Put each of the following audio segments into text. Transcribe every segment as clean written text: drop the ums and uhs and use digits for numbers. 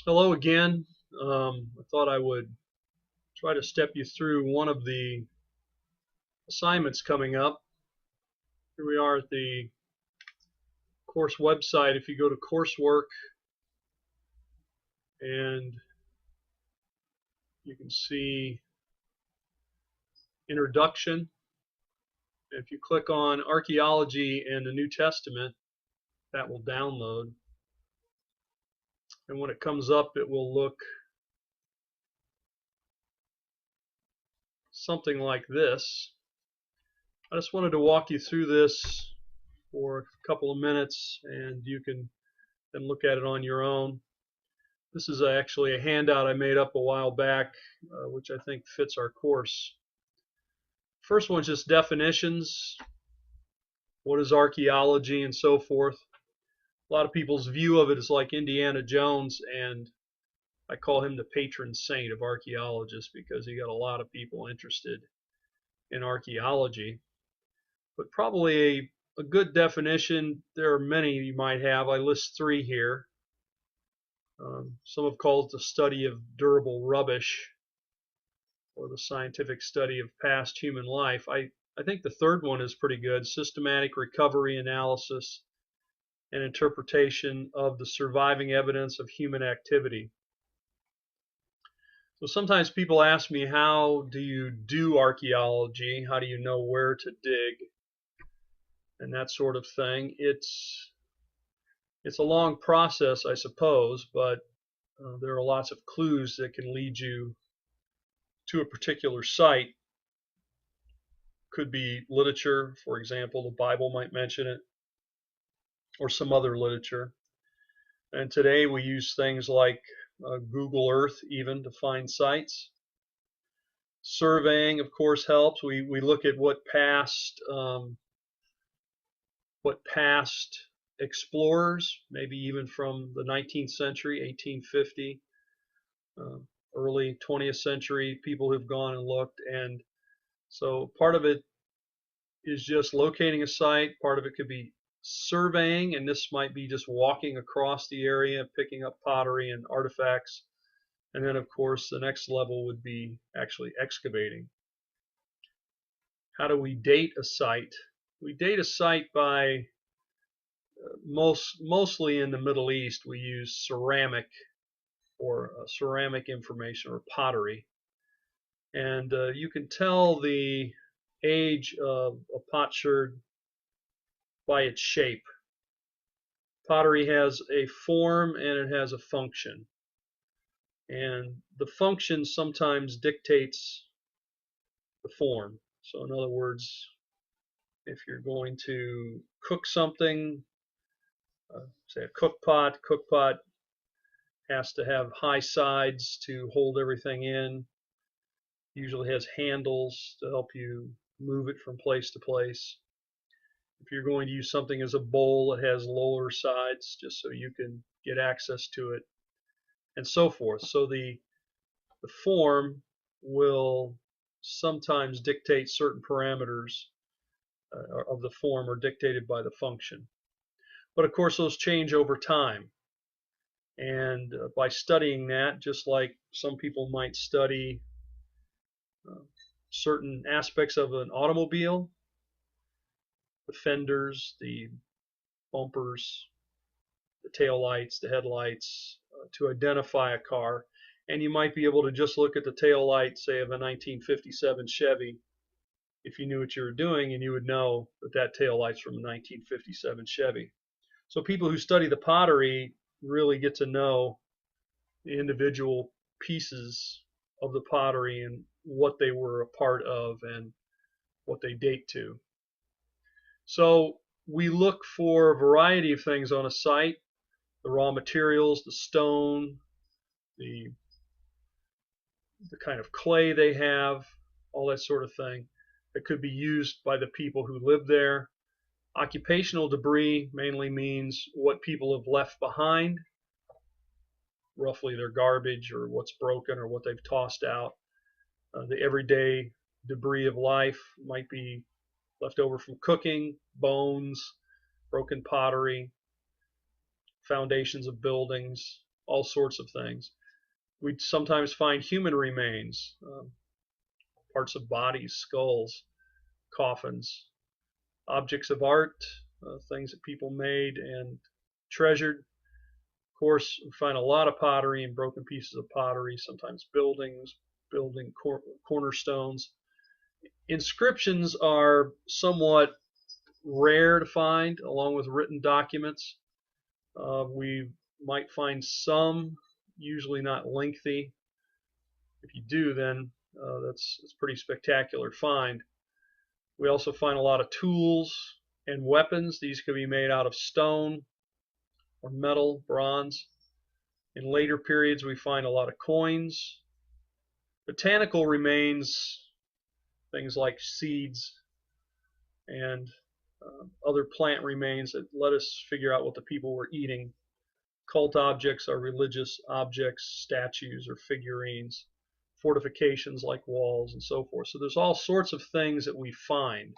Hello again. I thought I would try to step you through one of the assignments coming up. Here we are at the course website. If you go to coursework, and you can see introduction. If you click on archaeology and the New Testament, that will download. And when it comes up, it will look something like this. I just wanted to walk you through this for a couple of minutes, and you can then look at it on your own. This is actually a handout I made up a while back, which I think fits our course. First one's just definitions. What is archaeology and so forth? A lot of people's view of it is like Indiana Jones, and I call him the patron saint of archaeologists because he got a lot of people interested in archaeology. But probably a good definition, there are many you might have. I list three here. Some have called it the study of durable rubbish, or the scientific study of past human life. I think the third one is pretty good: systematic recovery, analysis, and interpretation of the surviving evidence of human activity. So sometimes people ask me, how do you do archaeology? How do you know where to dig? And that sort of thing. It's a long process, I suppose, but there are lots of clues that can lead you to a particular site. Could be literature, for example, the Bible might mention it, or some other literature. And today we use things like Google Earth even to find sites. Surveying, of course, helps. We look at what past explorers, maybe even from the 19th century, 1850, early 20th century, people who've gone and looked. And so part of it is just locating a site. Part of it could be surveying, and this might be just walking across the area, picking up pottery and artifacts. And then, of course, the next level would be actually excavating. How do we date a site? We date a site by mostly in the Middle East, we use ceramic, or ceramic information, or pottery. And you can tell the age of a potsherd by its shape. Pottery has a form and it has a function. And the function sometimes dictates the form. So in other words, if you're going to cook something, say a cook pot has to have high sides to hold everything in. Usually has handles to help you move it from place to place. If you're going to use something as a bowl, it has lower sides just so you can get access to it, and so forth. So the form will sometimes dictate certain parameters of the form, are dictated by the function. But of course, those change over time. And by studying that, just like some people might study certain aspects of an automobile, the fenders, the bumpers, the tail lights, the headlights, to identify a car. And you might be able to just look at the tail light, say, of a 1957 Chevy, if you knew what you were doing, and you would know that that tail light's from a 1957 Chevy. So people who study the pottery really get to know the individual pieces of the pottery and what they were a part of and what they date to. So we look for a variety of things on a site: the raw materials, the stone, the kind of clay they have, all that sort of thing that could be used by the people who live there. Occupational debris mainly means what people have left behind, roughly their garbage or what's broken or what they've tossed out. The everyday debris of life might be left over from cooking: bones, broken pottery, foundations of buildings, all sorts of things. We sometimes find human remains, parts of bodies, skulls, coffins, objects of art, things that people made and treasured. Of course, we find a lot of pottery and broken pieces of pottery, sometimes buildings, cornerstones. Inscriptions are somewhat rare to find, along with written documents. We might find some, usually not lengthy. If you do, then that's a pretty spectacular find. We also find a lot of tools and weapons. These could be made out of stone or metal, bronze. In later periods, we find a lot of coins. Botanical remains, things like seeds and other plant remains that let us figure out what the people were eating. Cult objects are religious objects, statues or figurines, fortifications like walls and so forth. So there's all sorts of things that we find.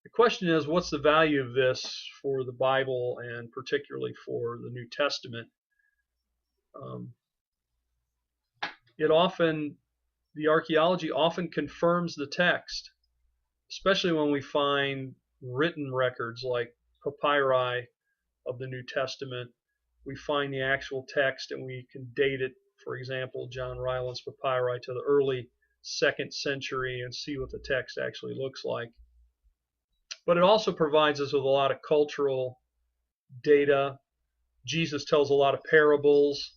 The question is, what's the value of this for the Bible and particularly for the New Testament? The archaeology often confirms the text, especially when we find written records like papyri of the New Testament. We find the actual text and we can date it, for example, John Ryland's papyri to the early 2nd century and see what the text actually looks like. But it also provides us with a lot of cultural data. Jesus tells a lot of parables,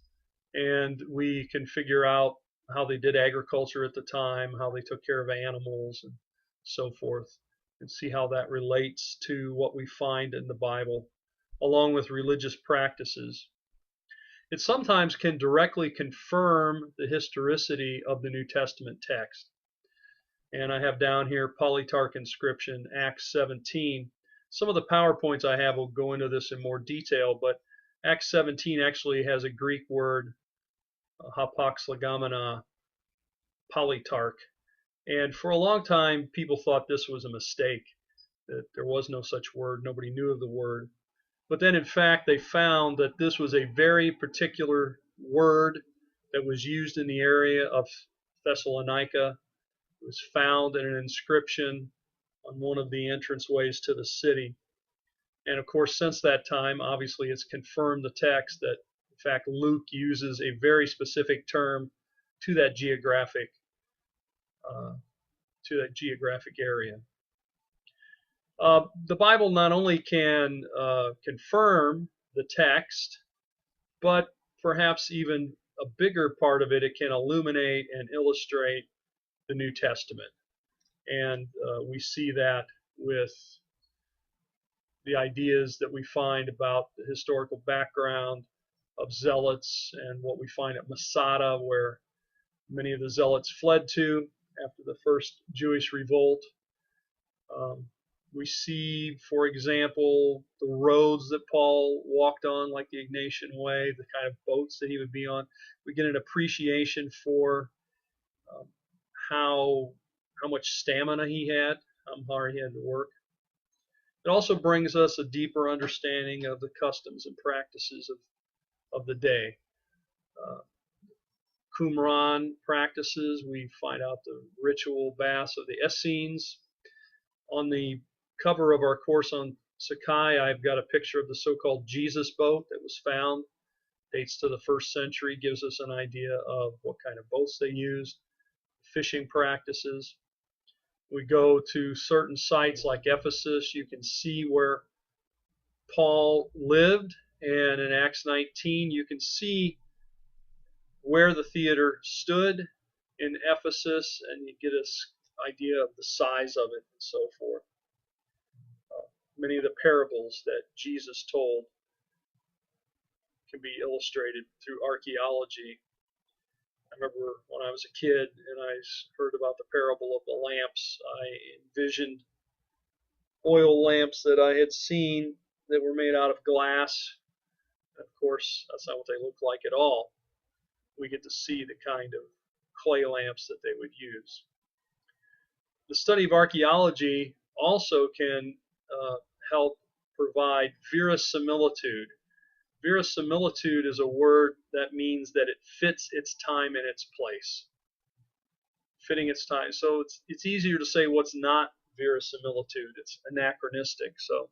and we can figure out how they did agriculture at the time, how they took care of animals and so forth, and see how that relates to what we find in the Bible, along with religious practices. It sometimes can directly confirm the historicity of the New Testament text. And I have down here Polytarch inscription, Acts 17. Some of the PowerPoints I have will go into this in more detail, but Acts 17 actually has a Greek word, hapax legomena, Polytarch. And for a long time, people thought this was a mistake, that there was no such word. Nobody knew of the word. But then, in fact, they found that this was a very particular word that was used in the area of Thessalonica. It was found in an inscription on one of the entranceways to the city. And of course, since that time, obviously, it's confirmed the text that, in fact, Luke uses a very specific term to that geographic area. The Bible not only can confirm the text, but perhaps even a bigger part of it, it can illuminate and illustrate the New Testament. And we see that with the ideas that we find about the historical background of zealots and what we find at Masada, where many of the zealots fled to after the first Jewish revolt. We see, for example, the roads that Paul walked on, like the Ignatian Way, the kind of boats that he would be on. We get an appreciation for how much stamina he had, how hard he had to work. It also brings us a deeper understanding of the customs and practices of the day. Qumran practices, we find out the ritual baths of the Essenes. On the cover of our course on Sakai, I've got a picture of the so-called Jesus boat that was found. Dates to the 1st century, gives us an idea of what kind of boats they used, fishing practices. We go to certain sites like Ephesus, you can see where Paul lived, and in Acts 19 you can see where the theater stood in Ephesus, and you get an idea of the size of it and so forth. Many of the parables that Jesus told can be illustrated through archaeology. I remember when I was a kid and I heard about the parable of the lamps, I envisioned oil lamps that I had seen that were made out of glass. Of course, that's not what they look like at all. We get to see the kind of clay lamps that they would use. The study of archaeology also can help provide verisimilitude. Verisimilitude is a word that means that it fits its time and its place. Fitting its time. So it's easier to say what's not verisimilitude. It's anachronistic. So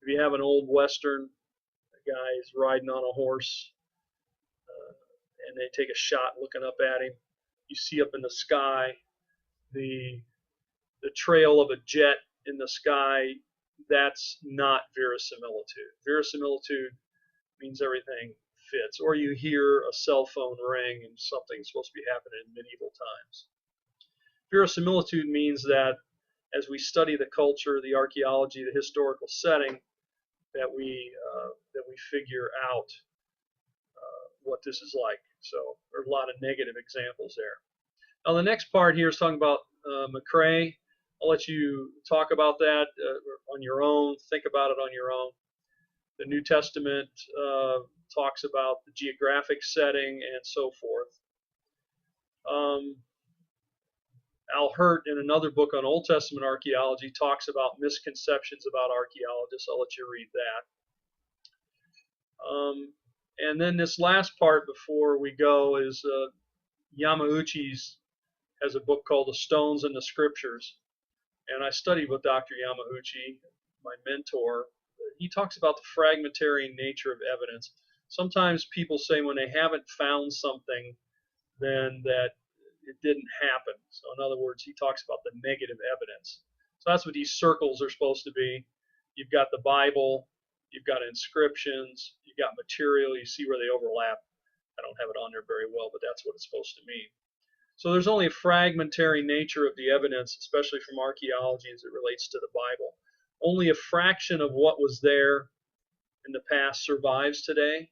if you have an old Western, a guy is riding on a horse, and they take a shot looking up at him. You see up in the sky the trail of a jet in the sky. That's not verisimilitude. Verisimilitude means everything fits. Or you hear a cell phone ring and something's supposed to be happening in medieval times. Verisimilitude means that as we study the culture, the archaeology, the historical setting, that we figure out what this is like. So there are a lot of negative examples there. Now the next part here is talking about McCrae. I'll let you talk about that on your own. Think about it on your own. The New Testament talks about the geographic setting and so forth. Al Hurt, in another book on Old Testament archaeology, talks about misconceptions about archaeologists. I'll let you read that. And then this last part before we go is Yamauchi's has a book called The Stones and the Scriptures. And I studied with Dr. Yamauchi, my mentor. He talks about the fragmentary nature of evidence. Sometimes people say when they haven't found something, then that it didn't happen. So in other words, he talks about the negative evidence. So that's what these circles are supposed to be. You've got the Bible, you've got inscriptions, you've got material, you see where they overlap. I don't have it on there very well, but that's what it's supposed to mean. So there's only a fragmentary nature of the evidence, especially from archaeology as it relates to the Bible. Only a fraction of what was there in the past survives today.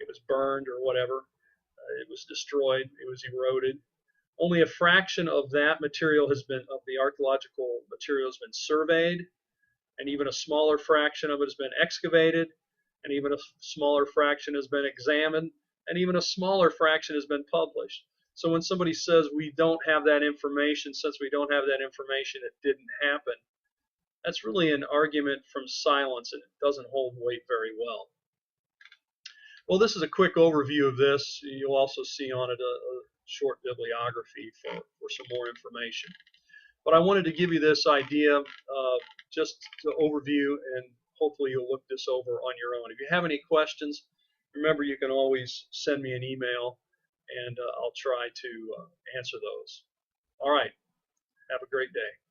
It was burned or whatever. It was destroyed. It was eroded. Only a fraction of that material of the archaeological material has been surveyed, and even a smaller fraction of it has been excavated, and even a smaller fraction has been examined, and even a smaller fraction has been published. So when somebody says we don't have that information, since we don't have that information, it didn't happen, that's really an argument from silence, and it doesn't hold weight very well. Well, this is a quick overview of this. You'll also see on it a short bibliography for some more information. But I wanted to give you this idea just to overview, and hopefully you'll look this over on your own. If you have any questions, remember you can always send me an email, and I'll try to answer those. All right. Have a great day.